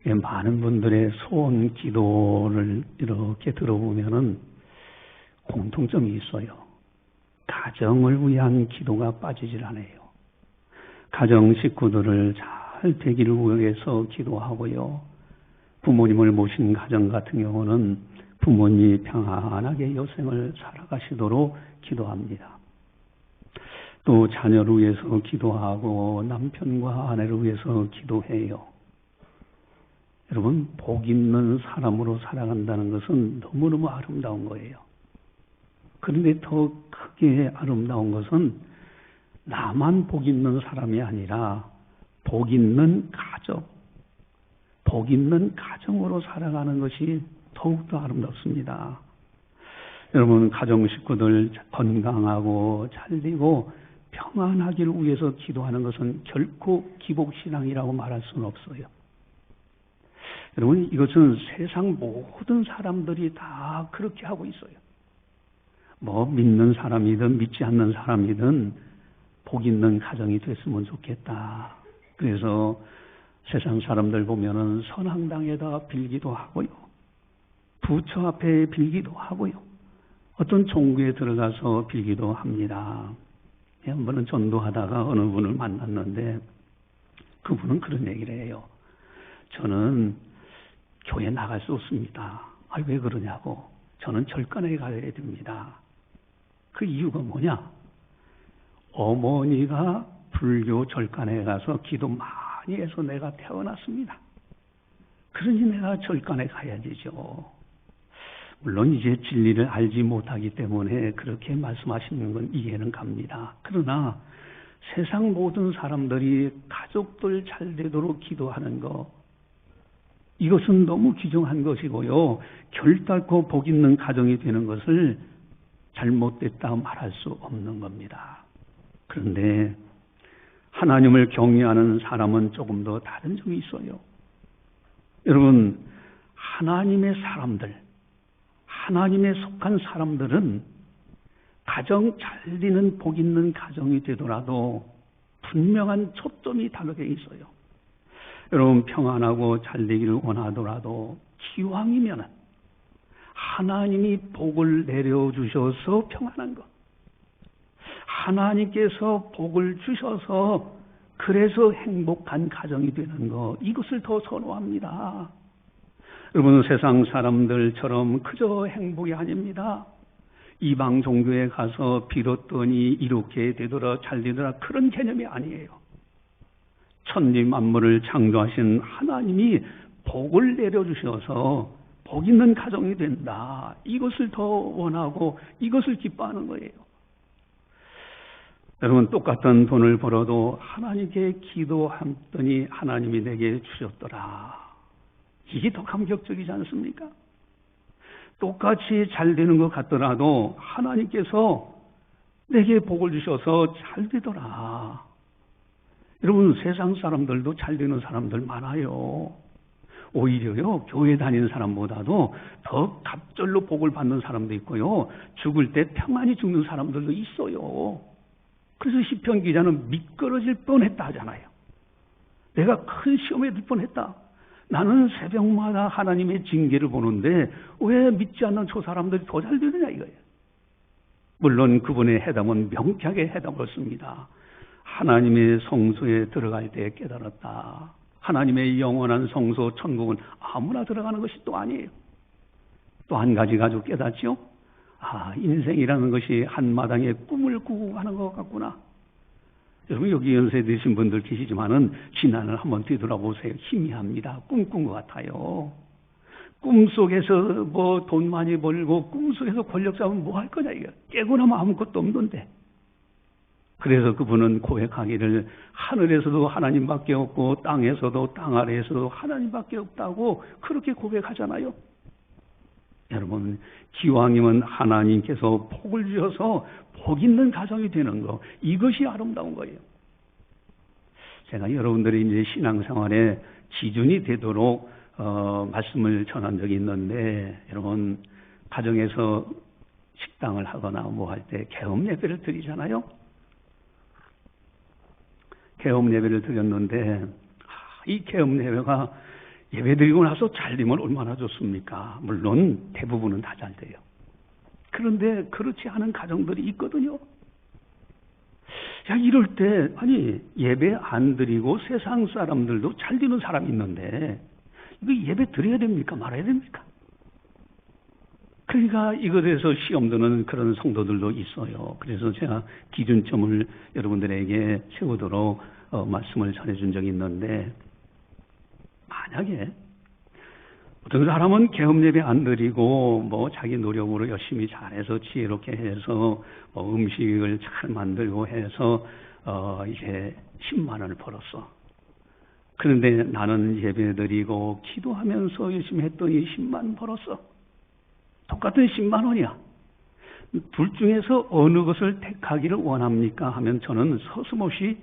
많은 분들의 소원 기도를 이렇게 들어보면은 공통점이 있어요. 가정을 위한 기도가 빠지질 않아요. 가정 식구들을 잘 되기를 위해서 기도하고요. 부모님을 모신 가정 같은 경우는 부모님이 평안하게 여생을 살아가시도록 기도합니다. 또 자녀를 위해서 기도하고 남편과 아내를 위해서 기도해요. 여러분, 복 있는 사람으로 살아간다는 것은 너무너무 아름다운 거예요. 그런데 더 크게 아름다운 것은 나만 복 있는 사람이 아니라 복 있는 가정, 복 있는 가정으로 살아가는 것이 더욱더 아름답습니다. 여러분, 가정 식구들 건강하고 잘되고 평안하기를 위해서 기도하는 것은 결코 기복신앙이라고 말할 수는 없어요. 여러분, 이것은 세상 모든 사람들이 다 그렇게 하고 있어요. 뭐 믿는 사람이든 믿지 않는 사람이든 복 있는 가정이 됐으면 좋겠다. 그래서 세상 사람들 보면은 선앙당에다 빌기도 하고요. 부처 앞에 빌기도 하고요. 어떤 종교에 들어가서 빌기도 합니다. 한 번은 전도하다가 어느 분을 만났는데 그분은 그런 얘기를 해요. 저는 교회 나갈 수 없습니다. 왜 그러냐고. 저는 절간에 가야 됩니다. 그 이유가 뭐냐? 어머니가 불교 절간에 가서 기도 많이 해서 내가 태어났습니다. 그러니 내가 절간에 가야 되죠. 물론 이제 진리를 알지 못하기 때문에 그렇게 말씀하시는 건 이해는 갑니다. 그러나 세상 모든 사람들이 가족들 잘 되도록 기도하는 거, 이것은 너무 귀중한 것이고요. 결단코 복 있는 가정이 되는 것을 잘못됐다 말할 수 없는 겁니다. 그런데 하나님을 경외하는 사람은 조금 더 다른 점이 있어요. 여러분, 하나님의 사람들, 하나님에 속한 사람들은 가정 잘 되는 복 있는 가정이 되더라도 분명한 초점이 다르게 있어요. 여러분, 평안하고 잘 되기를 원하더라도 기왕이면 하나님이 복을 내려주셔서 평안한 것, 하나님께서 복을 주셔서 그래서 행복한 가정이 되는 것, 이것을 더 선호합니다. 여러분, 세상 사람들처럼 그저 행복이 아닙니다. 이방 종교에 가서 빌었더니 이렇게 되더라 잘 되더라 그런 개념이 아니에요. 천지 만물을 창조하신 하나님이 복을 내려주셔서 복 있는 가정이 된다. 이것을 더 원하고 이것을 기뻐하는 거예요. 여러분, 똑같은 돈을 벌어도 하나님께 기도했더니 하나님이 내게 주셨더라. 이게 더 감격적이지 않습니까? 똑같이 잘 되는 것 같더라도 하나님께서 내게 복을 주셔서 잘 되더라. 여러분, 세상 사람들도 잘 되는 사람들 많아요. 오히려요, 교회 다니는 사람보다도 더 갑절로 복을 받는 사람도 있고요. 죽을 때 평안히 죽는 사람들도 있어요. 그래서 시편 기자는 미끄러질 뻔했다 하잖아요. 내가 큰 시험에 들 뻔했다. 나는 새벽마다 하나님의 징계를 보는데 왜 믿지 않는 저 사람들이 더 잘 되느냐 이거예요. 물론 그분의 해답은 명쾌하게 해답을 씁니다. 하나님의 성소에 들어갈 때 깨달았다. 하나님의 영원한 성소 천국은 아무나 들어가는 것이 또 아니에요. 또 한 가지 가지고 깨닫죠. 인생이라는 것이 한마당에 꿈을 꾸고 가는 것 같구나. 여러분, 여기 연세 드신 분들 계시지만은 지난을 한번 뒤돌아보세요. 희미합니다. 꿈꾼 것 같아요. 꿈속에서 뭐 돈 많이 벌고 꿈속에서 권력 잡으면 뭐 할 거냐 이거. 깨고 나면 아무것도 없는데. 그래서 그분은 고백하기를 하늘에서도 하나님밖에 없고 땅에서도 땅 아래에서도 하나님밖에 없다고 그렇게 고백하잖아요. 여러분, 기왕이면 하나님께서 복을 주셔서 복 있는 가정이 되는 거, 이것이 아름다운 거예요. 제가 여러분들이 이제 신앙생활에 지준이 되도록 말씀을 전한 적이 있는데, 여러분, 가정에서 식당을 하거나 뭐 할 때 개업 예배를 드리잖아요. 개업 예배를 드렸는데 이 개업 예배가 예배드리고 나서 잘 되면 얼마나 좋습니까? 물론 대부분은 다 잘 돼요. 그런데 그렇지 않은 가정들이 있거든요. 야, 이럴 때 아니 예배 안 드리고 세상 사람들도 잘 되는 사람이 있는데 이거 예배 드려야 됩니까? 말아야 됩니까? 그러니까 이것에서 시험 드는 그런 성도들도 있어요. 그래서 제가 기준점을 여러분들에게 세우도록 말씀을 전해준 적이 있는데, 만약에 어떤 사람은 개업 예배 안 드리고 뭐 자기 노력으로 열심히 잘해서 지혜롭게 해서 음식을 잘 만들고 해서 이제 10만 원을 벌었어. 그런데 나는 예배 드리고 기도하면서 열심히 했더니 10만 원 벌었어. 똑같은 10만 원이야. 둘 중에서 어느 것을 택하기를 원합니까? 하면 저는 서슴없이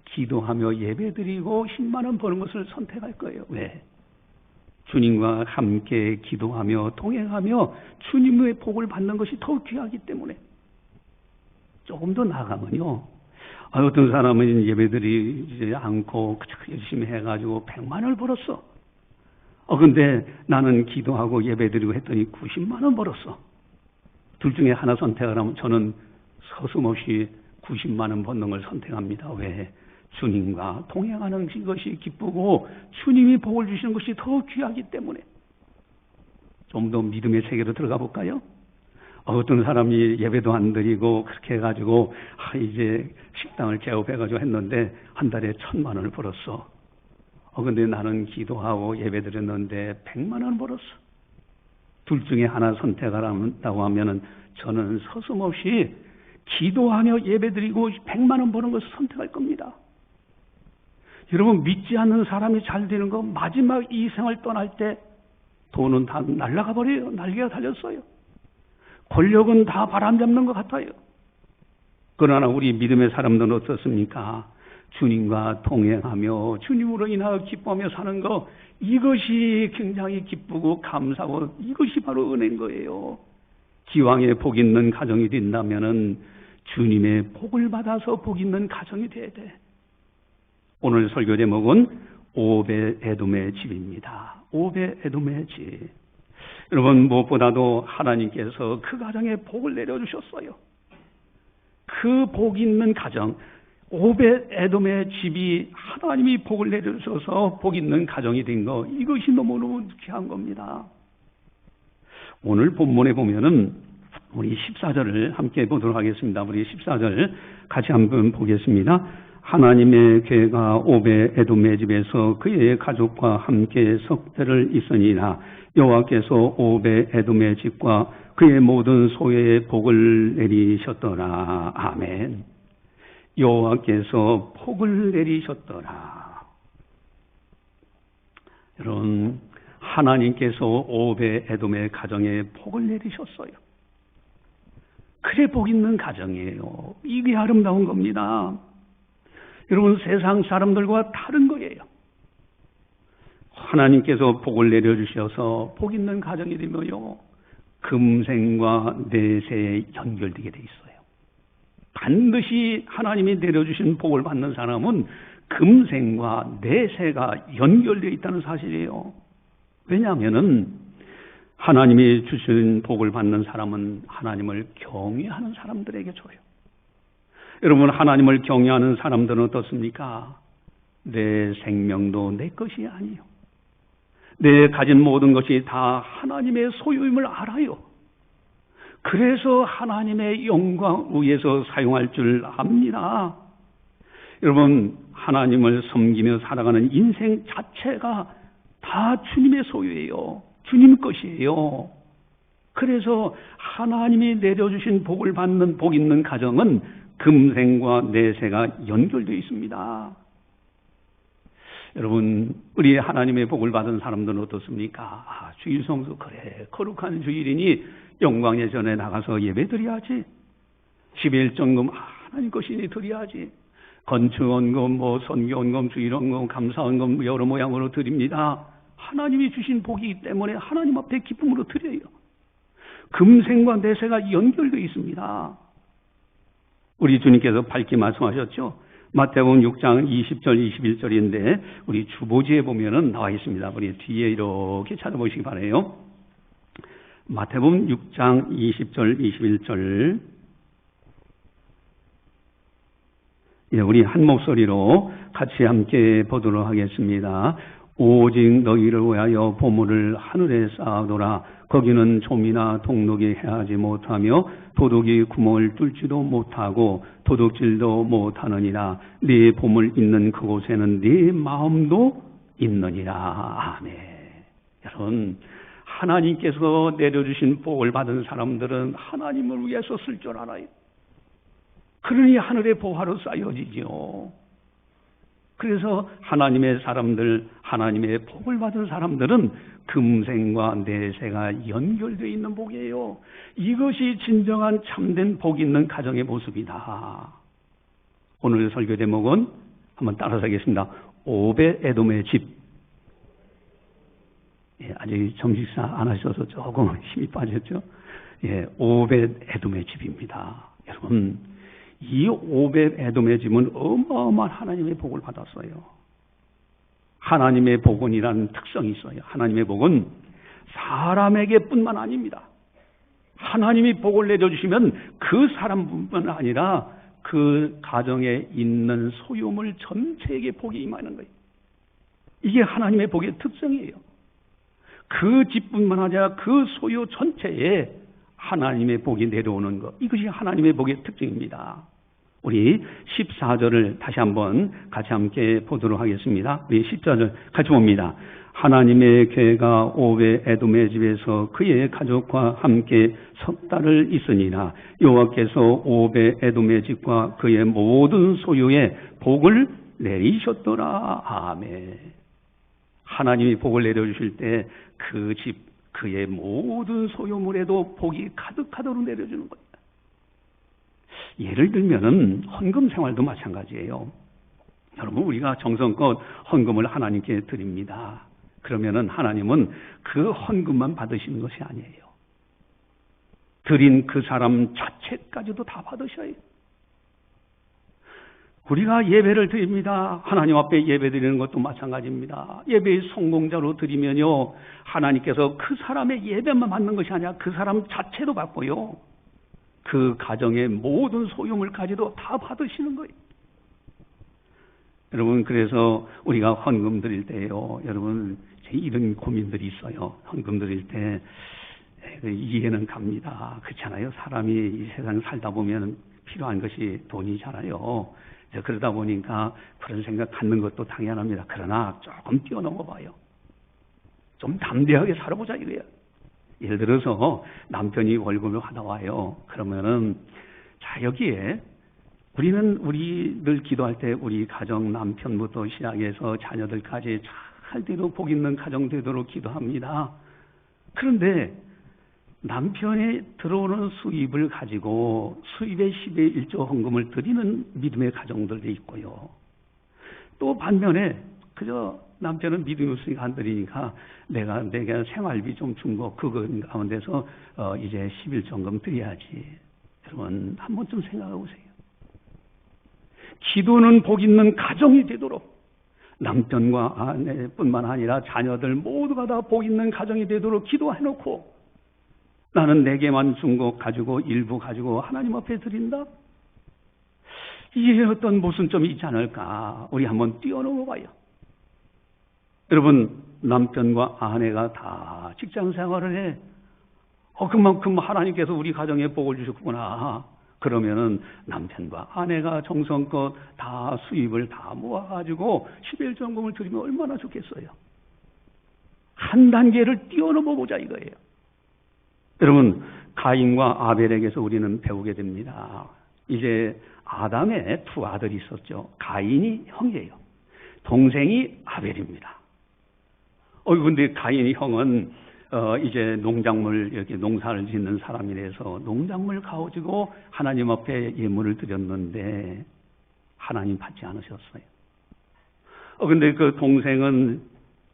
기도하며 예배드리고 10만 원 버는 것을 선택할 거예요. 왜? 주님과 함께 기도하며 동행하며 주님의 복을 받는 것이 더욱 귀하기 때문에. 조금 더 나아가면요, 어떤 사람은 예배드리지 않고 열심히 해가지고 100만 원을 벌었어. 근데 나는 기도하고 예배드리고 했더니 90만 원 벌었어. 둘 중에 하나 선택을 하면 저는 서슴없이 90만 원 버는 걸 선택합니다. 왜? 주님과 동행하는 것이 기쁘고 주님이 복을 주시는 것이 더 귀하기 때문에. 좀 더 믿음의 세계로 들어가 볼까요? 어떤 사람이 예배도 안 드리고 그렇게 해가지고 이제 식당을 개업해가지고 했는데 한 달에 1,000만 원을 벌었어. 근데 나는 기도하고 예배 드렸는데 100만 원 벌었어. 둘 중에 하나 선택을 한다고 하면은 저는 서슴없이 기도하며 예배 드리고 100만 원 버는 것을 선택할 겁니다. 여러분, 믿지 않는 사람이 잘 되는 거 마지막 이 생을 떠날 때 돈은 다 날아가 버려요. 날개가 달렸어요. 권력은 다 바람잡는 것 같아요. 그러나 우리 믿음의 사람들은 어떻습니까? 주님과 동행하며 주님으로 인하여 기뻐하며 사는 것, 이것이 굉장히 기쁘고 감사하고 이것이 바로 은혜인 거예요. 기왕에 복 있는 가정이 된다면은 주님의 복을 받아서 복 있는 가정이 돼야 돼. 오늘 설교 제목은 오벳 에돔의 집입니다. 오벳 에돔의 집. 여러분, 무엇보다도 하나님께서 그 가정에 복을 내려주셨어요. 그 복 있는 가정, 오벳 에돔의 집이 하나님이 복을 내려주셔서 복 있는 가정이 된 거, 이것이 너무너무 귀한 겁니다. 오늘 본문에 보면은 우리 14절을 함께 보도록 하겠습니다. 우리 14절 같이 한번 보겠습니다. 하나님의 괴가 오벳 에돔의 집에서 그의 가족과 함께 석 달을 있으니라. 여호와께서 오벳 에돔의 집과 그의 모든 소유에 복을 내리셨더라. 아멘. 여호와께서 복을 내리셨더라. 여러분, 하나님께서 오벳 에돔의 가정에 복을 내리셨어요. 그래 복 있는 가정이에요. 이게 아름다운 겁니다. 여러분, 세상 사람들과 다른 거예요. 하나님께서 복을 내려주셔서 복 있는 가정이 되면요, 금생과 내세에 연결되게 돼 있어요. 반드시 하나님이 내려주신 복을 받는 사람은 금생과 내세가 연결되어 있다는 사실이에요. 왜냐하면은 하나님이 주신 복을 받는 사람은 하나님을 경외하는 사람들에게 줘요. 여러분, 하나님을 경외하는 사람들은 어떻습니까? 내 생명도 내 것이 아니요, 내 가진 모든 것이 다 하나님의 소유임을 알아요. 그래서 하나님의 영광 위에서 사용할 줄 압니다. 여러분, 하나님을 섬기며 살아가는 인생 자체가 다 주님의 소유예요. 주님 것이에요. 그래서 하나님이 내려주신 복을 받는 복 있는 가정은 금생과 내세가 연결되어 있습니다. 여러분, 우리 하나님의 복을 받은 사람들은 어떻습니까? 주일 성수, 그래 거룩한 주일이니 영광의 전에 나가서 예배드려야지. 11정금 하나님 것이니 드려야지. 건축원금, 선교원금, 주일원금, 감사원금 여러 모양으로 드립니다. 하나님이 주신 복이기 때문에 하나님 앞에 기쁨으로 드려요. 금생과 내세가 연결되어 있습니다. 우리 주님께서 밝게 말씀하셨죠. 마태복음 6장 20절 21절인데 우리 주보지에 보면은 나와 있습니다. 우리 뒤에 이렇게 찾아보시기 바라요. 마태복음 6장 20절 21절. 예, 우리 한 목소리로 같이 함께 보도록 하겠습니다. 오직 너희를 위하여 보물을 하늘에 쌓아둬라. 거기는 좀이나 동록이 해하지 못하며 도둑이 구멍을 뚫지도 못하고 도둑질도 못하느니라. 네 보물 있는 그곳에는 네 마음도 있느니라. 아멘. 여러분, 하나님께서 내려주신 복을 받은 사람들은 하나님을 위해서 쓸 줄 알아요. 그러니 하늘의 보화로 쌓여지죠. 그래서 하나님의 사람들, 하나님의 복을 받은 사람들은 금생과 내세가 연결되어 있는 복이에요. 이것이 진정한 참된 복 있는 가정의 모습이다. 오늘 설교 제목은 한번 따라서 하겠습니다. 오벳 에돔의 집. 예, 아직 점식사 안 하셔서 조금 힘이 빠졌죠. 예, 오벳 에돔의 집입니다. 여러분, 이 오벳 에돔의 집은 어마어마한 하나님의 복을 받았어요. 하나님의 복은이라는 특성이 있어요. 하나님의 복은 사람에게 뿐만 아닙니다. 하나님이 복을 내려주시면 그 사람뿐만 아니라 그 가정에 있는 소유물 전체에게 복이 임하는 거예요. 이게 하나님의 복의 특성이에요. 그 집뿐만 아니라 그 소유 전체에 하나님의 복이 내려오는 것. 이것이 하나님의 복의 특징입니다. 우리 14절을 다시 한번 같이 함께 보도록 하겠습니다. 우리 14절 같이 봅니다. 하나님의 괴가 오벳 에돔의 집에서 그의 가족과 함께 석 달을 있으니라. 여호와께서 오벳 에돔의 집과 그의 모든 소유에 복을 내리셨더라. 아멘. 하나님이 복을 내려주실 때 그 집, 그의 모든 소유물에도 복이 가득하도록 내려주는 겁니다. 예를 들면은 헌금 생활도 마찬가지예요. 여러분, 우리가 정성껏 헌금을 하나님께 드립니다. 그러면은 하나님은 그 헌금만 받으시는 것이 아니에요. 드린 그 사람 자체까지도 다 받으셔요. 우리가 예배를 드립니다. 하나님 앞에 예배 드리는 것도 마찬가지입니다. 예배의 성공자로 드리면요, 하나님께서 그 사람의 예배만 받는 것이 아니라 그 사람 자체도 받고요, 그 가정의 모든 소유물까지도 다 받으시는 거예요. 여러분, 그래서 우리가 헌금 드릴 때요, 여러분, 이런 고민들이 있어요. 헌금 드릴 때 이해는 갑니다. 그렇잖아요. 사람이 이 세상 살다 보면 필요한 것이 돈이잖아요. 그러다 보니까 그런 생각 갖는 것도 당연합니다. 그러나 조금 뛰어넘어 봐요. 좀 담대하게 살아보자 이거예요. 예를 들어서 남편이 월급을 받아와요. 그러면은, 자, 여기에 우리 늘 기도할 때 우리 가정 남편부터 시작해서 자녀들까지 잘 되도록 복 있는 가정 되도록 기도합니다. 그런데 남편이 들어오는 수입을 가지고 수입의 10의 1조 헌금을 드리는 믿음의 가정들도 있고요. 또 반면에 그저 남편은 믿음이 없으니까 안 드리니까 내가 생활비 좀 준 거 그거 가운데서 이제 11조금 드려야지. 여러분, 한 번쯤 생각해 보세요. 기도는 복 있는 가정이 되도록, 남편과 아내뿐만 아니라 자녀들 모두가 다 복 있는 가정이 되도록 기도해놓고, 나는 내게만 준 것 가지고 일부 가지고 하나님 앞에 드린다? 이게 어떤 모순점이 있지 않을까? 우리 한번 뛰어넘어 봐요. 여러분, 남편과 아내가 다 직장 생활을 해. 그만큼 하나님께서 우리 가정에 복을 주셨구나. 그러면은 남편과 아내가 정성껏 다 수입을 다 모아가지고 11전금을 드리면 얼마나 좋겠어요. 한 단계를 뛰어넘어 보자 이거예요. 여러분, 가인과 아벨에게서 우리는 배우게 됩니다. 이제 아담의 두 아들이 있었죠. 가인이 형이에요. 동생이 아벨입니다. 근데 가인이 형은 이제 농작물, 이렇게 농사를 짓는 사람이라서 농작물 가지고 하나님 앞에 예물을 드렸는데 하나님 받지 않으셨어요. 근데 그 동생은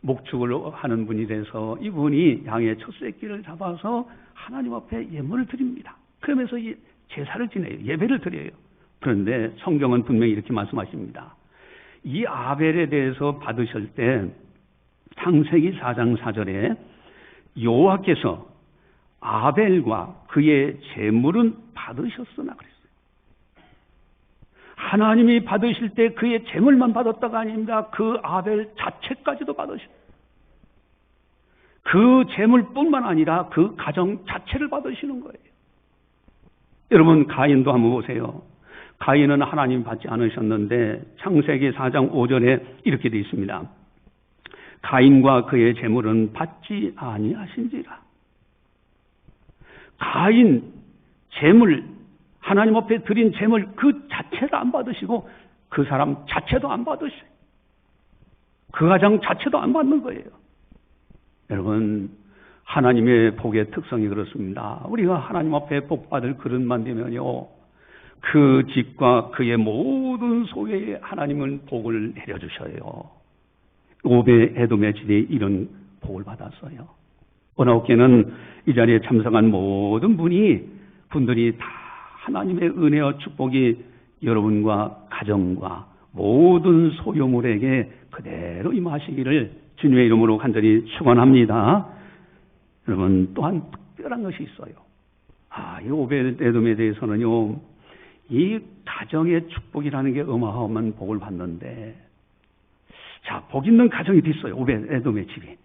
목축을 하는 분이 돼서 이분이 양의 첫 새끼를 잡아서 하나님 앞에 예물을 드립니다. 그러면서 제사를 지내요. 예배를 드려요. 그런데 성경은 분명히 이렇게 말씀하십니다. 이 아벨에 대해서 받으실 때 창세기 4장 4절에 여호와께서 아벨과 그의 제물은 받으셨으나 그랬어요. 하나님이 받으실 때 그의 제물만 받았다가 아닙니다. 그 아벨 자체까지도 받으셨어요. 그 제물뿐만 아니라 그 가정 자체를 받으시는 거예요. 여러분, 가인도 한번 보세요. 가인은 하나님 받지 않으셨는데 창세기 4장 5절에 이렇게 되어 있습니다. 가인과 그의 제물은 받지 아니하신지라. 가인 제물, 하나님 앞에 드린 제물 그 자체를 안 받으시고 그 사람 자체도 안 받으셔요. 그 가정 자체도 안 받는 거예요. 여러분, 하나님의 복의 특성이 그렇습니다. 우리가 하나님 앞에 복 받을 그릇만 되면요, 그 집과 그의 모든 소유에 하나님은 복을 내려주셔요. 오벳 에돔의 집이 이런 복을 받았어요. 원아웃교회는 이 자리에 참석한 모든 분들이 다 하나님의 은혜와 축복이 여러분과 가정과 모든 소유물에게 그대로 임하시기를 주님의 이름으로 간절히 축원합니다. 여러분, 또한 특별한 것이 있어요. 이 오벳 에돔에 대해서는요, 이 가정의 축복이라는 게 어마어마한 복을 받는데, 자, 복 있는 가정이 있어요. 오벳 에돔의 집이.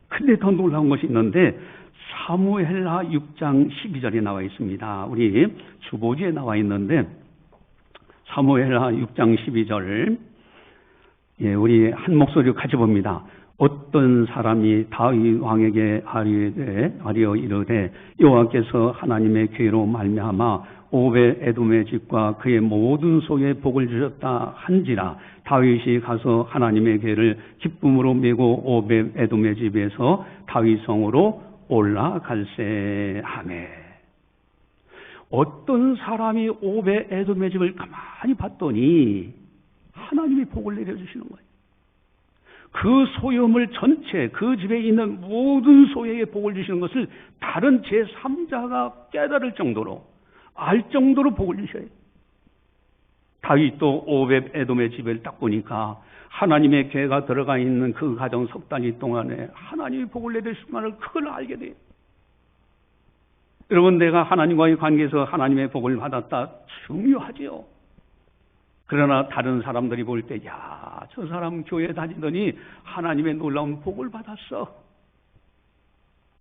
근데 더 놀라운 것이 있는데 사무엘하 6장 12절에 나와 있습니다. 우리 주보지에 나와 있는데 사무엘하 6장 12절, 우리 한 목소리로 같이 봅니다. 어떤 사람이 다윗 왕에게 아뢰어 이르되 여호와께서 하나님의 괴로 말미암아 오벳 에돔의 집과 그의 모든 소유에 복을 주셨다 한지라. 다윗이 가서 하나님의 괴를 기쁨으로 메고 오벳 에돔의 집에서 다윗 성으로 올라갈세. 아멘. 어떤 사람이 오벳 에돔의 집을 가만히 봤더니 하나님이 복을 내려주시는 거예요. 그 소유물 전체, 그 집에 있는 모든 소유에 복을 주시는 것을 다른 제3자가 깨달을 정도로, 알 정도로 복을 주셔요. 다윗도 오벳 에돔의 집을 딱 보니까 하나님의 괴가 들어가 있는 그 가정 석 달 동안에 하나님이 복을 내리실 만을 그걸 알게 돼요. 여러분, 내가 하나님과의 관계에서 하나님의 복을 받았다, 중요하지요. 그러나 다른 사람들이 볼 때, 야, 저 사람 교회 다니더니 하나님의 놀라운 복을 받았어.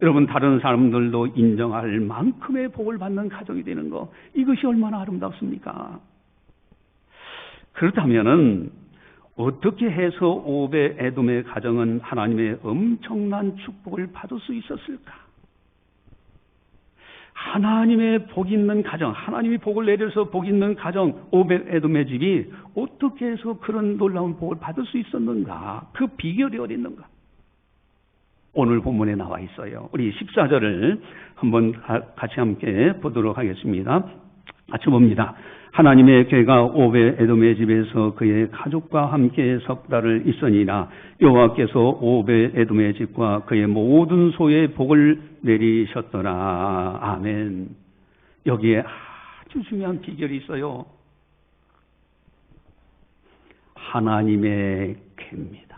여러분, 다른 사람들도 인정할 만큼의 복을 받는 가정이 되는 거, 이것이 얼마나 아름답습니까? 그렇다면은 어떻게 해서 오벳 에돔의 가정은 하나님의 엄청난 축복을 받을 수 있었을까? 하나님의 복 있는 가정, 하나님이 복을 내려서 복 있는 가정, 오벳 에돔의 집이 어떻게 해서 그런 놀라운 복을 받을 수 있었는가? 그 비결이 어디 있는가? 오늘 본문에 나와 있어요. 우리 14절을 한번 같이 함께 보도록 하겠습니다. 같이 봅니다. 하나님의 괴가 오벳 에돔의 집에서 그의 가족과 함께 석 달을 있으니라. 여호와께서 오벳 에돔의 집과 그의 모든 소유에 복을 내리셨더라. 아멘. 여기에 아주 중요한 비결이 있어요. 하나님의 괴입니다.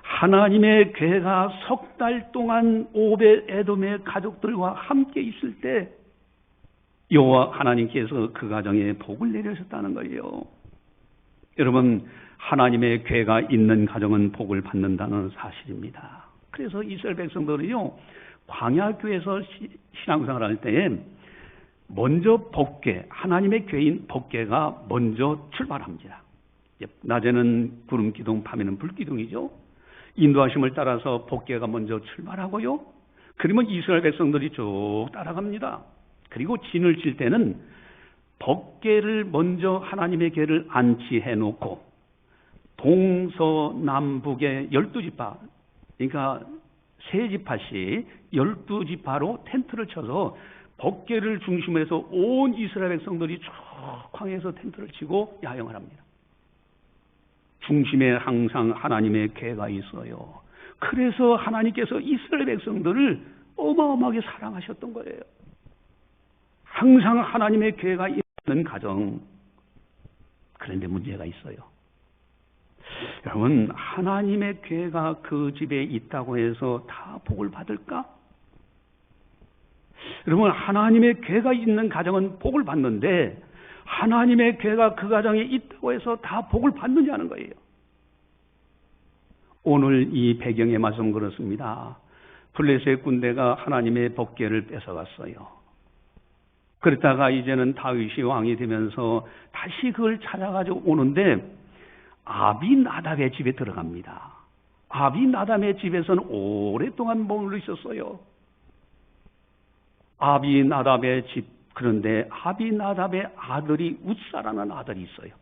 하나님의 괴가 석 달 동안 오벳 에돔의 가족들과 함께 있을 때 여호와 하나님께서 그 가정에 복을 내리셨다는 거예요. 여러분, 하나님의 괴가 있는 가정은 복을 받는다는 사실입니다. 그래서 이스라엘 백성들은요, 광야교에서 신앙생활을 할 때 먼저 법궤, 하나님의 괴인 법궤가 먼저 출발합니다. 낮에는 구름 기둥, 밤에는 불 기둥이죠. 인도하심을 따라서 법궤가 먼저 출발하고요. 그러면 이스라엘 백성들이 쭉 따라갑니다. 그리고 진을 칠 때는 법궤를 먼저 하나님의 궤를 안치해 놓고 동서남북의 12지파, 그러니까 3지파씩 12지파로 텐트를 쳐서 법궤를 중심으로 해서 온 이스라엘 백성들이 쭉 광야에서 텐트를 치고 야영을 합니다. 중심에 항상 하나님의 궤가 있어요. 그래서 하나님께서 이스라엘 백성들을 어마어마하게 사랑하셨던 거예요. 항상 하나님의 괴가 있는 가정. 그런데 문제가 있어요. 여러분, 하나님의 괴가 그 집에 있다고 해서 다 복을 받을까? 여러분, 하나님의 괴가 있는 가정은 복을 받는데 하나님의 괴가 그 가정에 있다고 해서 다 복을 받느냐는 거예요. 오늘 이 배경의 말씀 그렇습니다. 블레셋 군대가 하나님의 법궤를 뺏어갔어요. 그러다가 이제는 다윗이 왕이 되면서 다시 그걸 찾아가지고 오는데 아비나답의 집에 들어갑니다. 아비나답의 집에서는 오랫동안 머물러 있었어요. 아비나답의 집, 그런데 아비나답의 아들이 웃사라는 아들이 있어요.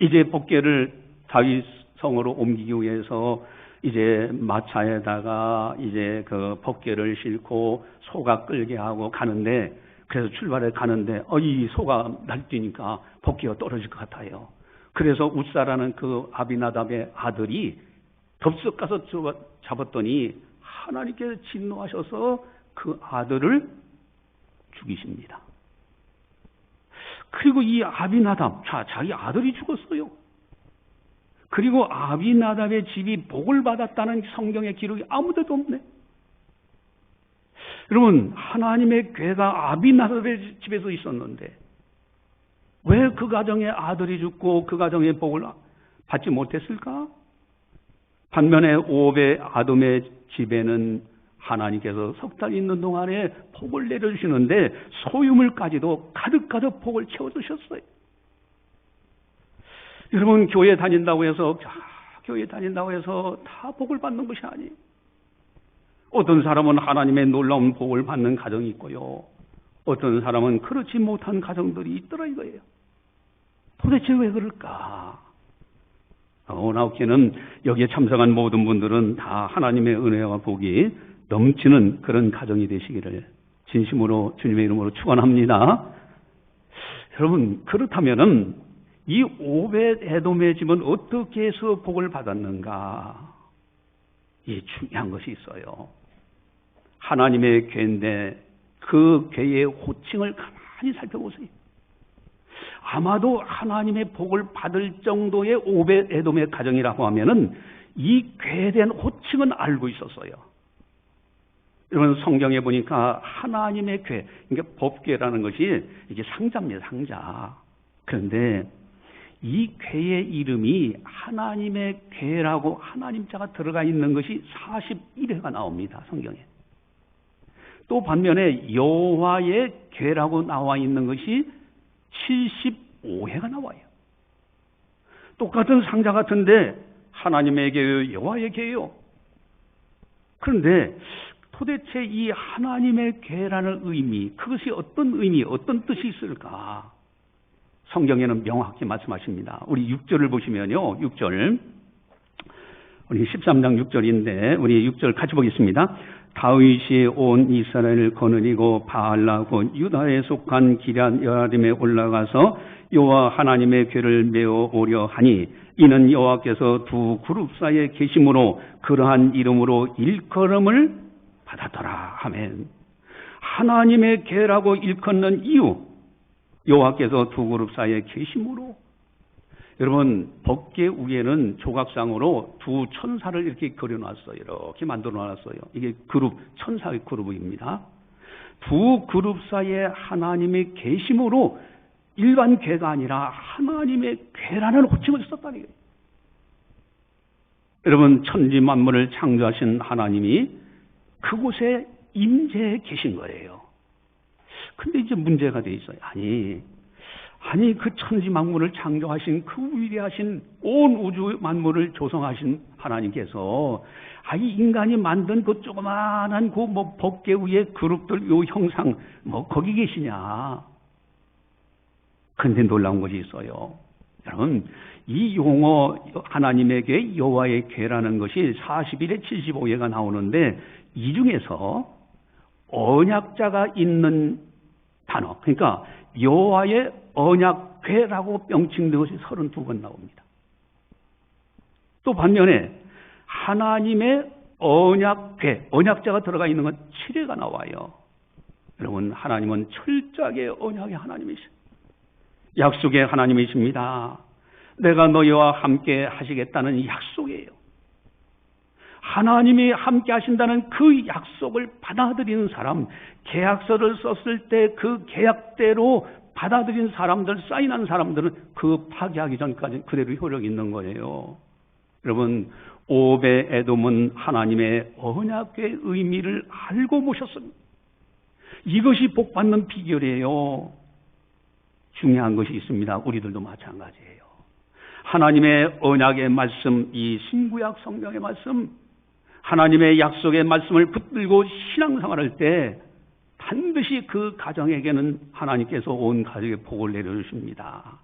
이제 법궤를 다윗 성으로 옮기기 위해서 이제 마차에다가 이제 그 법궤를 싣고 소가 끌게 하고 가는데, 그래서 출발해 가는데 이 소가 날뛰니까 법궤가 떨어질 것 같아요. 그래서 웃사라는 그 아비나답의 아들이 덥석 가서 잡았더니 하나님께서 진노하셔서 그 아들을 죽이십니다. 그리고 이 아비나답, 자기 아들이 죽었어요. 그리고 아비나답의 집이 복을 받았다는 성경의 기록이 아무데도 없네. 여러분, 하나님의 괴가 아비나답의 집에서 있었는데 왜 그 가정의 아들이 죽고 그 가정의 복을 받지 못했을까? 반면에 오벳 아돔의 집에는 하나님께서 석 달 있는 동안에 복을 내려주시는데 소유물까지도 가득가득 복을 채워주셨어요. 여러분, 교회 다닌다고 해서 다 복을 받는 것이 아니에요. 어떤 사람은 하나님의 놀라운 복을 받는 가정이 있고요. 어떤 사람은 그렇지 못한 가정들이 있더라 이거예요. 도대체 왜 그럴까? 나옵기는 여기에 참석한 모든 분들은 다 하나님의 은혜와 복이 넘치는 그런 가정이 되시기를 진심으로 주님의 이름으로 축원합니다. 여러분, 그렇다면은 이 오벳 에돔의 집은 어떻게 해서 복을 받았는가? 이 중요한 것이 있어요. 하나님의 괴인데 그 괴의 호칭을 가만히 살펴보세요. 아마도 하나님의 복을 받을 정도의 오벳 에돔의 가정이라고 하면은 이 괴에 대한 호칭은 알고 있었어요. 여러분, 성경에 보니까 하나님의 괴, 그러니까 법궤라는 것이 이게 상자입니다, 상자. 그런데 이 괴의 이름이 하나님의 괴라고 하나님자가 들어가 있는 것이 41회가 나옵니다, 성경에. 또 반면에 여호와의 괴라고 나와 있는 것이 75회가 나와요. 똑같은 상자 같은데 하나님의 괴요, 여호와의 괴요. 그런데 도대체 이 하나님의 괴라는 의미, 그것이 어떤 의미, 어떤 뜻이 있을까? 성경에는 명확히 말씀하십니다. 우리 6절을 보시면요, 6절. 우리 13장 6절인데 우리 6절 같이 보겠습니다. 다윗이 온 이스라엘을 거느리고 바알라 곧 유다에 속한 기럇 여아림에 올라가서 여호와 하나님의 괴를 메어 오려 하니 이는 여호와께서 두 그룹 사이에 계심으로 그러한 이름으로 일컬음을 받았더라. 아멘. 하나님의 괴라고 일컫는 이유, 여호와께서 두 그룹 사이에 계심으로. 여러분, 법궤 위에는 조각상으로 두 천사를 이렇게 그려놨어요. 이렇게 만들어놨어요. 이게 그룹, 천사의 그룹입니다. 두 그룹 사이에 하나님의 계심으로 일반 괴가 아니라 하나님의 괴라는 호칭을 썼다는 거예요. 여러분, 천지 만물을 창조하신 하나님이 그곳에 임재해 계신 거예요. 근데 이제 문제가 돼 있어요. 아니 그 천지 만물을 창조하신 그 위대하신 온 우주 만물을 조성하신 하나님께서 이 인간이 만든 그 조그마한 그 법궤 위에 그룹들 요 형상 거기 계시냐? 근데 놀라운 것이 있어요. 여러분, 이 용어 하나님에게 여호와의 괴라는 것이 41회 75회가 나오는데 이 중에서 언약자가 있는 단어, 그러니까 여호와의 언약궤라고 명칭된 것이 32번 나옵니다. 또 반면에 하나님의 언약궤, 언약자가 들어가 있는 건 7회가 나와요. 여러분, 하나님은 철저하게 언약의 하나님이십니다. 약속의 하나님이십니다. 내가 너희와 함께 하시겠다는 약속이에요. 하나님이 함께 하신다는 그 약속을 받아들이는 사람, 계약서를 썼을 때 그 계약대로 받아들인 사람들, 사인한 사람들은 그 파기하기 전까지 그대로 효력이 있는 거예요. 여러분, 오벳 에돔은 하나님의 언약의 의미를 알고 모셨습니다. 이것이 복받는 비결이에요. 중요한 것이 있습니다. 우리들도 마찬가지예요. 하나님의 언약의 말씀, 이 신구약 성경의 말씀, 하나님의 약속의 말씀을 붙들고 신앙생활할 때 반드시 그 가정에게는 하나님께서 온 가족의 복을 내려주십니다.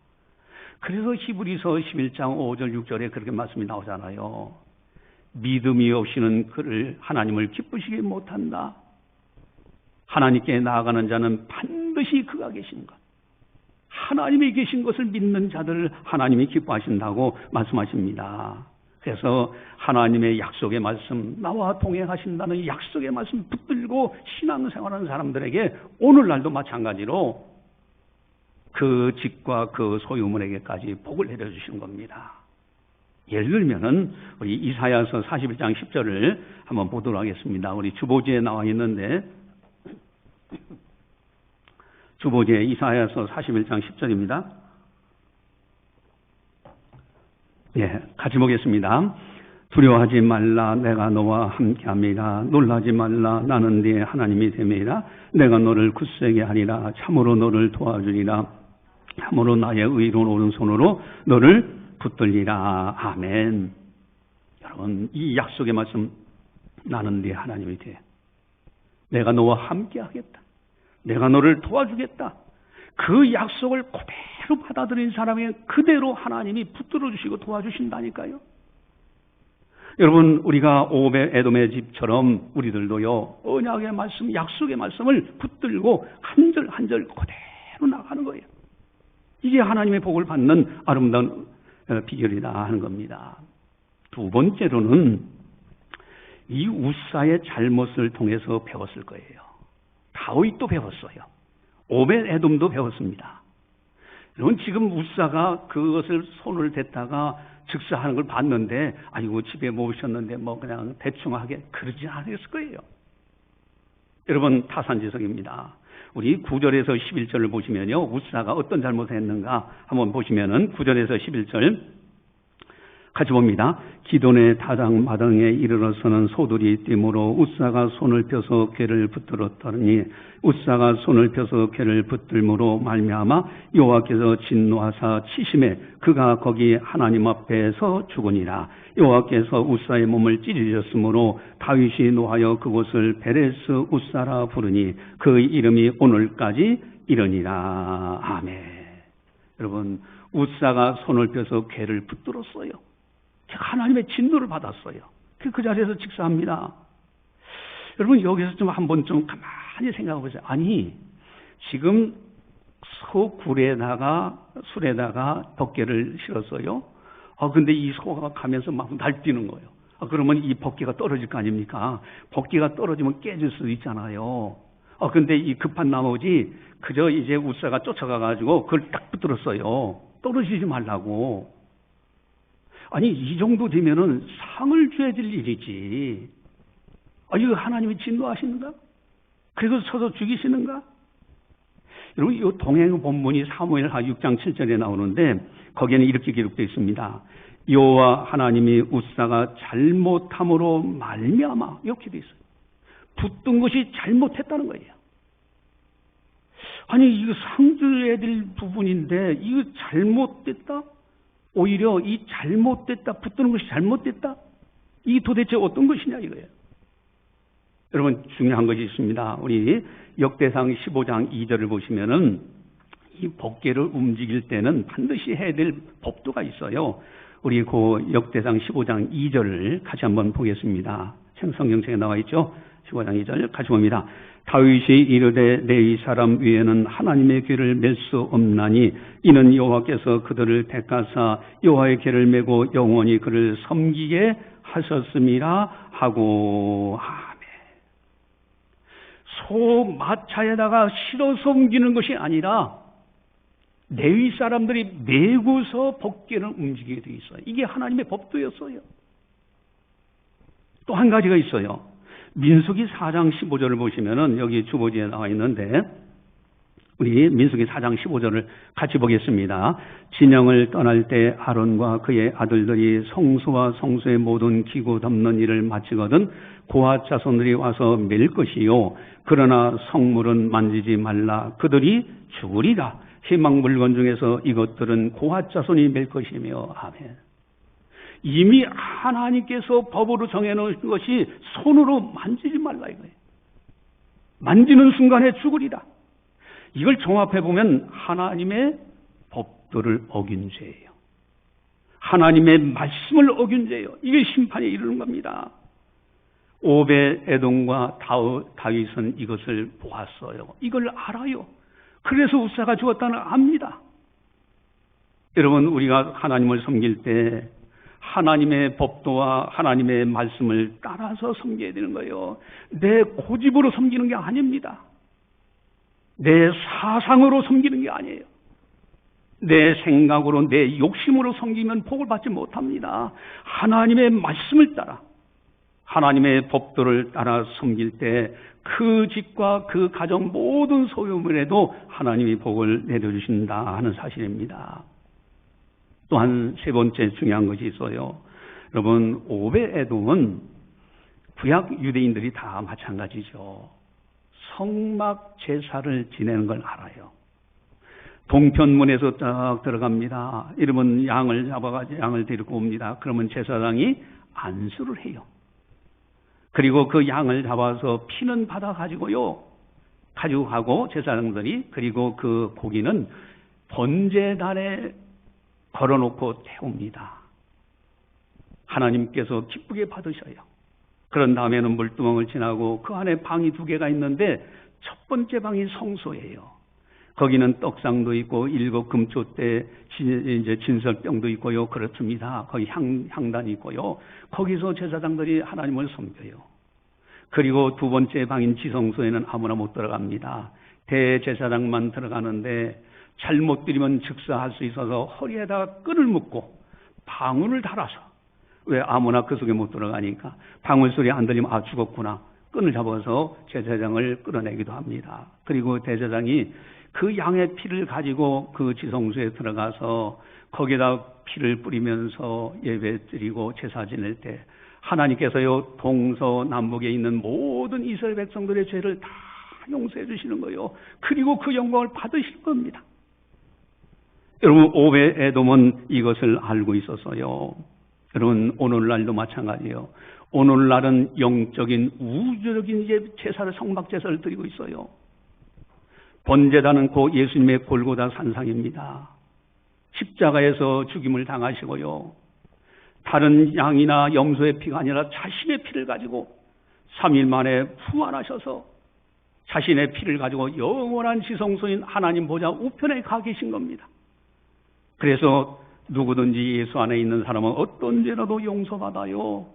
그래서 히브리서 11장 5절 6절에 그렇게 말씀이 나오잖아요. 믿음이 없이는 그를 하나님을 기쁘시게 못한다. 하나님께 나아가는 자는 반드시 그가 계신 것, 하나님이 계신 것을 믿는 자들을 하나님이 기뻐하신다고 말씀하십니다. 그래서 하나님의 약속의 말씀, 나와 동행하신다는 약속의 말씀 붙들고 신앙생활하는 사람들에게 오늘날도 마찬가지로 그 집과 그 소유물에게까지 복을 내려주시는 겁니다. 예를 들면은 우리 이사야서 41장 10절을 한번 보도록 하겠습니다. 우리 주보지에 나와 있는데, 주보지에 이사야서 41장 10절입니다. 예, 같이 보겠습니다. 두려워하지 말라, 내가 너와 함께함이라. 놀라지 말라, 나는 네 하나님이 됨이라. 내가 너를 굳세게 하리라. 참으로 너를 도와주리라. 참으로 나의 의로운 오른손으로 너를 붙들리라. 아멘. 여러분, 이 약속의 말씀, 나는 네 하나님이 돼. 내가 너와 함께하겠다. 내가 너를 도와주겠다. 그 약속을 그대로 받아들인 사람에게 그대로 하나님이 붙들어 주시고 도와주신다니까요. 여러분, 우리가 오벳 에돔의 집처럼 우리들도요, 언약의 말씀, 약속의 말씀을 붙들고 한 절 한 절 그대로 나가는 거예요. 이게 하나님의 복을 받는 아름다운 비결이다 하는 겁니다. 두 번째로는 이 우사의 잘못을 통해서 배웠을 거예요. 다윗도 배웠어요. 오벳 에돔도 배웠습니다. 여러분, 지금 우사가 그것을 손을 댔다가 즉사하는 걸 봤는데, 아이고 집에 모셨는데 뭐 그냥 대충 하게 그러지 않았을 거예요. 여러분, 타산지석입니다. 우리 9절에서 11절을 보시면요, 우사가 어떤 잘못을 했는가 한번 보시면은 9절에서 11절 같이 봅니다. 기돈의 다장 마당에 이르러서는 소들이 뛰므로 우사가 손을 펴서 괴를 붙들었더니 우사가 손을 펴서 괴를 붙들므로 말미암아 여호와께서 진노하사 치심에 그가 거기 하나님 앞에서 죽으니라. 여호와께서 우사의 몸을 찢으셨으므로 다윗이 노하여 그곳을 베레스 우사라 부르니 그 이름이 오늘까지 이르니라. 아멘. 여러분, 우사가 손을 펴서 괴를 붙들었어요. 하나님의 진노를 받았어요. 그 자리에서 직사합니다. 여러분, 여기서 좀 한번 좀 가만히 생각해 보세요. 아니, 지금 술에다가 덮개를 실었어요. 근데 이 소가 가면서 막 날뛰는 거예요. 그러면 이 덮개가 떨어질 거 아닙니까? 덮개가 떨어지면 깨질 수도 있잖아요. 근데 이 급한 나머지 그저 이제 우사가 쫓아가가지고 그걸 딱 붙들었어요. 떨어지지 말라고. 아니, 이 정도 되면은 상을 줘야 될 일이지. 이거 하나님이 진노하시는가? 그래서 서서 죽이시는가? 여러분, 이 동행 본문이 사무엘하 6장 7절에 나오는데 거기에는 이렇게 기록되어 있습니다. 여호와 하나님이 우사가 잘못함으로 말미암아, 이렇게 되어 있어요. 붙든 것이 잘못했다는 거예요. 아니, 이거 상 줘야 될 부분인데 이거 잘못됐다? 오히려 이 잘못됐다, 붙드는 것이 잘못됐다? 이게 도대체 어떤 것이냐 이거예요. 여러분, 중요한 것이 있습니다. 우리 역대상 15장 2절을 보시면은 이 법궤를 움직일 때는 반드시 해야 될 법도가 있어요. 우리 그 역대상 15장 2절을 같이 한번 보겠습니다. 성경책에 나와 있죠. 15장 2절 같이 봅니다. 다윗이 이르되 레위 사람 위에는 하나님의 궤를 맬 수 없나니 이는 여호와께서 그들을 택하사 여호와의 궤를 메고 영원히 그를 섬기게 하셨음이라 하고. 아멘. 소 마차에다가 실어서 옮기는 것이 아니라 레위 사람들이 메고서 복궤를 움직이게 되어 있어요. 이게 하나님의 법도였어요. 또 한 가지가 있어요. 민수기 4장 15절을 보시면은 여기 주보지에 나와 있는데 우리 민수기 4장 15절을 같이 보겠습니다. 진영을 떠날 때 아론과 그의 아들들이 성소와 성소의 모든 기구 덮는 일을 마치거든 고핫 자손들이 와서 맬 것이요. 그러나 성물은 만지지 말라. 그들이 죽으리라. 희망 물건 중에서 이것들은 고핫 자손이 맬 것이며. 아멘. 이미 하나님께서 법으로 정해놓은 것이 손으로 만지지 말라 이거예요. 만지는 순간에 죽으리라. 이걸 종합해보면 하나님의 법도를 어긴 죄예요. 하나님의 말씀을 어긴 죄예요. 이게 심판에 이르는 겁니다. 오벳 에돔과 다윗은 이것을 보았어요. 이걸 알아요. 그래서 우사가 죽었다는 압니다. 여러분, 우리가 하나님을 섬길 때 하나님의 법도와 하나님의 말씀을 따라서 섬겨야 되는 거예요. 내 고집으로 섬기는 게 아닙니다. 내 사상으로 섬기는 게 아니에요. 내 생각으로 내 욕심으로 섬기면 복을 받지 못합니다. 하나님의 말씀을 따라 하나님의 법도를 따라 섬길 때 그 집과 그 가정 모든 소유물에도 하나님이 복을 내려주신다 하는 사실입니다. 또한 세 번째 중요한 것이 있어요. 여러분, 오벳 에돔은 구약 유대인들이 다 마찬가지죠. 성막 제사를 지내는 걸 알아요. 동편문에서 딱 들어갑니다. 이러면 양을 잡아가지고 양을 데리고 옵니다. 그러면 제사장이 안수를 해요. 그리고 그 양을 잡아서 피는 받아가지고요. 가지고 가고 제사장들이 그리고 그 고기는 번제단에 걸어놓고 태웁니다. 하나님께서 기쁘게 받으셔요. 그런 다음에는 물두멍을 지나고 그 안에 방이 2개가 있는데 첫 번째 방이 성소예요. 거기는 떡상도 있고 7 금초대 이제 진설병도 있고요. 그렇습니다. 거기 향단이 있고요. 거기서 제사장들이 하나님을 섬겨요. 그리고 2번째 방인 지성소에는 아무나 못 들어갑니다. 대제사장만 들어가는데 잘못 드리면 즉사할 수 있어서 허리에다가 끈을 묶고 방울을 달아서, 왜 아무나 그 속에 못 들어가니까 방울 소리 안 들리면 아 죽었구나. 끈을 잡아서 제사장을 끌어내기도 합니다. 그리고 대제사장이 그 양의 피를 가지고 그 지성소에 들어가서 거기다 피를 뿌리면서 예배 드리고 제사 지낼 때 하나님께서요 동서남북에 있는 모든 이스라엘 백성들의 죄를 다 용서해 주시는 거예요. 그리고 그 영광을 받으실 겁니다. 여러분, 오벳 에돔은 이것을 알고 있었어요. 여러분, 오늘날도 마찬가지예요. 오늘날은 영적인 우주적인 제사를, 성막 제사를 드리고 있어요. 번제단은 곧 예수님의 골고다 산상입니다. 십자가에서 죽임을 당하시고요. 다른 양이나 염소의 피가 아니라 자신의 피를 가지고 3일 만에 부활하셔서 자신의 피를 가지고 영원한 지성소인 하나님 보좌 우편에 가 계신 겁니다. 그래서 누구든지 예수 안에 있는 사람은 어떤 죄라도 용서받아요.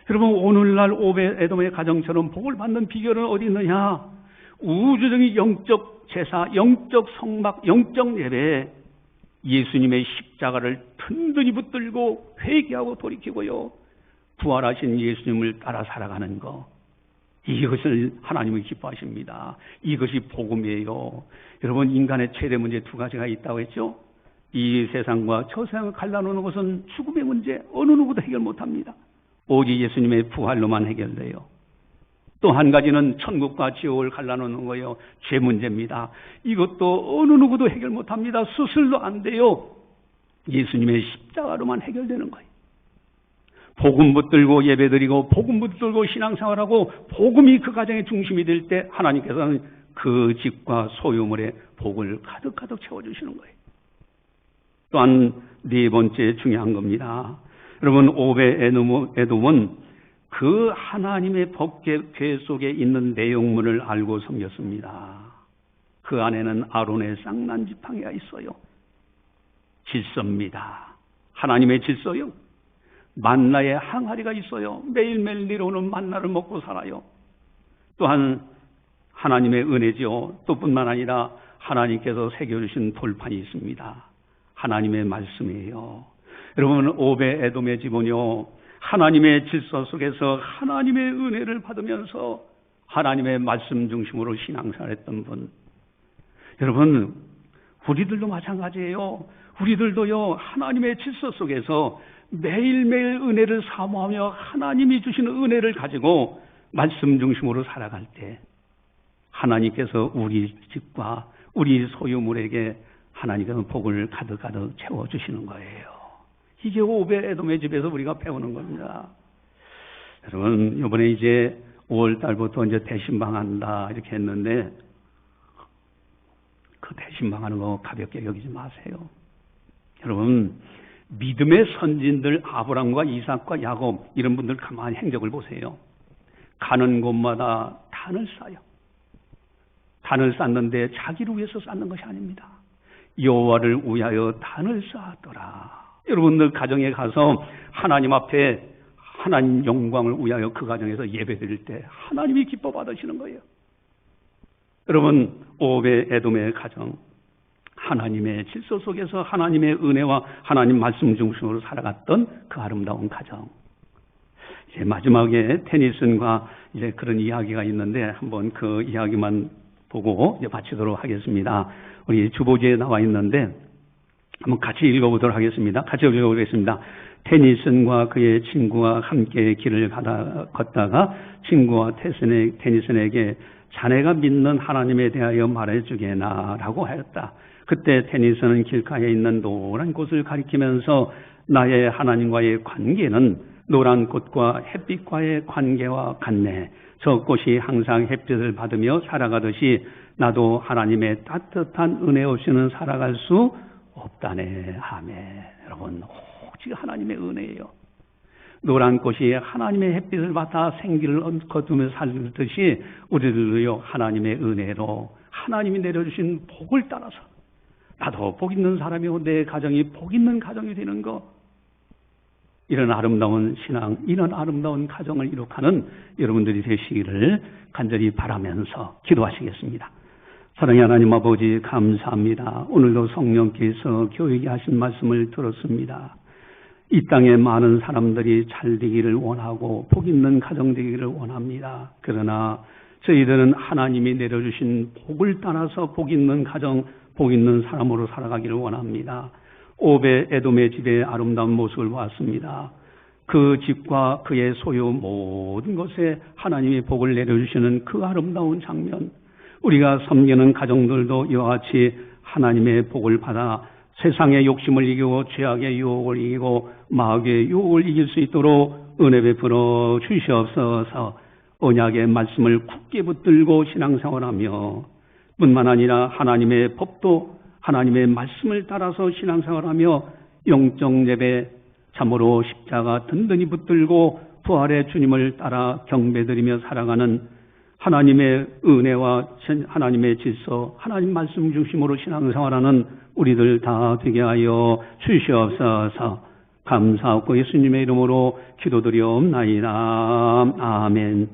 여러분, 오늘날 오벳 에돔의 가정처럼 복을 받는 비결은 어디 있느냐? 우주적인 영적 제사, 영적 성막, 영적 예배, 예수님의 십자가를 든든히 붙들고 회개하고 돌이키고요. 부활하신 예수님을 따라 살아가는 것. 이것을 하나님은 기뻐하십니다. 이것이 복음이에요. 여러분, 인간의 최대 문제 2가지가 있다고 했죠? 이 세상과 저 세상을 갈라놓는 것은 죽음의 문제, 어느 누구도 해결 못합니다. 오직 예수님의 부활로만 해결돼요. 또 한 가지는 천국과 지옥을 갈라놓는 거예요. 죄 문제입니다. 이것도 어느 누구도 해결 못합니다. 수술도 안 돼요. 예수님의 십자가로만 해결되는 거예요. 복음 붙들고 예배드리고 복음 붙들고 신앙생활하고 복음이 그 가정의 중심이 될 때 하나님께서는 그 집과 소유물에 복을 가득가득 채워주시는 거예요. 또한 4번째 중요한 겁니다. 여러분, 오벳 에돔은 그 하나님의 법궤 속에 있는 내용물을 알고 섬겼습니다. 그 안에는 아론의 쌍난 지팡이가 있어요. 질서입니다. 하나님의 질서요. 만나의 항아리가 있어요. 매일매일 내려오는 만나를 먹고 살아요. 또한 하나님의 은혜지요. 또 뿐만 아니라 하나님께서 새겨주신 돌판이 있습니다. 하나님의 말씀이에요. 여러분, 오베 에돔의 집은요, 하나님의 질서 속에서 하나님의 은혜를 받으면서 하나님의 말씀 중심으로 신앙생활했던 분. 여러분, 우리들도 마찬가지예요. 우리들도요, 하나님의 질서 속에서 매일매일 은혜를 사모하며 하나님이 주시는 은혜를 가지고 말씀 중심으로 살아갈 때 하나님께서 우리 집과 우리 소유물에게 하나님께서 복을 가득가득 채워주시는 거예요. 이게 오베 에돔의 집에서 우리가 배우는 겁니다. 여러분, 이번에 이제 5월 달부터 이제 대신방한다 이렇게 했는데 그 대신방하는 거 가볍게 여기지 마세요. 여러분, 믿음의 선진들 아브람과 이삭과 야곱 이런 분들 가만히 행적을 보세요. 가는 곳마다 단을 쌓아요. 단을 쌓는데 자기를 위해서 쌓는 것이 아닙니다. 여호와를 위하여 단을 쌓았더라. 여러분들 가정에 가서 하나님 앞에 하나님 영광을 위하여 그 가정에서 예배드릴 때 하나님이 기뻐 받으시는 거예요. 여러분, 오베 에돔의 가정, 하나님의 질서 속에서 하나님의 은혜와 하나님 말씀 중심으로 살아갔던 그 아름다운 가정. 이제 마지막에 테니슨과 이제 그런 이야기가 있는데 한번 그 이야기만 보고 이제 마치도록 하겠습니다. 우리 주보지에 나와 있는데 한번 같이 읽어보도록 하겠습니다. 같이 읽어보겠습니다. 테니슨과 그의 친구와 함께 길을 걷다가 친구와 테니슨에게 자네가 믿는 하나님에 대하여 말해주게나 라고 하였다. 그때 테니슨은 길가에 있는 노란 곳을 가리키면서 나의 하나님과의 관계는 노란 꽃과 햇빛과의 관계와 같네. 저 꽃이 항상 햇빛을 받으며 살아가듯이 나도 하나님의 따뜻한 은혜 없이는 살아갈 수 없다네. 아멘. 여러분, 오직 하나님의 은혜예요. 노란 꽃이 하나님의 햇빛을 받아 생기를 거두며 살듯이 우리들도요, 하나님의 은혜로 하나님이 내려주신 복을 따라서 나도 복 있는 사람이고 내 가정이 복 있는 가정이 되는 거, 이런 아름다운 신앙, 이런 아름다운 가정을 이룩하는 여러분들이 되시기를 간절히 바라면서 기도하시겠습니다. 사랑의 하나님 아버지, 감사합니다. 오늘도 성령께서 교육이 하신 말씀을 들었습니다. 이 땅에 많은 사람들이 잘 되기를 원하고 복 있는 가정 되기를 원합니다. 그러나 저희들은 하나님이 내려주신 복을 따라서 복 있는 가정, 복 있는 사람으로 살아가기를 원합니다. 오베 에돔의 집의 아름다운 모습을 보았습니다. 그 집과 그의 소유 모든 것에 하나님이 복을 내려주시는 그 아름다운 장면, 우리가 섬기는 가정들도 이와 같이 하나님의 복을 받아 세상의 욕심을 이기고 죄악의 유혹을 이기고 마귀의 유혹을 이길 수 있도록 은혜 베풀어 주시옵소서. 언약의 말씀을 굳게 붙들고 신앙생활하며 뿐만 아니라 하나님의 법도 하나님의 말씀을 따라서 신앙생활하며 영적 예배 참으로 십자가 든든히 붙들고 부활의 주님을 따라 경배드리며 살아가는 하나님의 은혜와 하나님의 질서, 하나님 말씀 중심으로 신앙생활하는 우리들 다 되게 하여 주시옵소서. 감사하고 예수님의 이름으로 기도드리옵나이다. 아멘.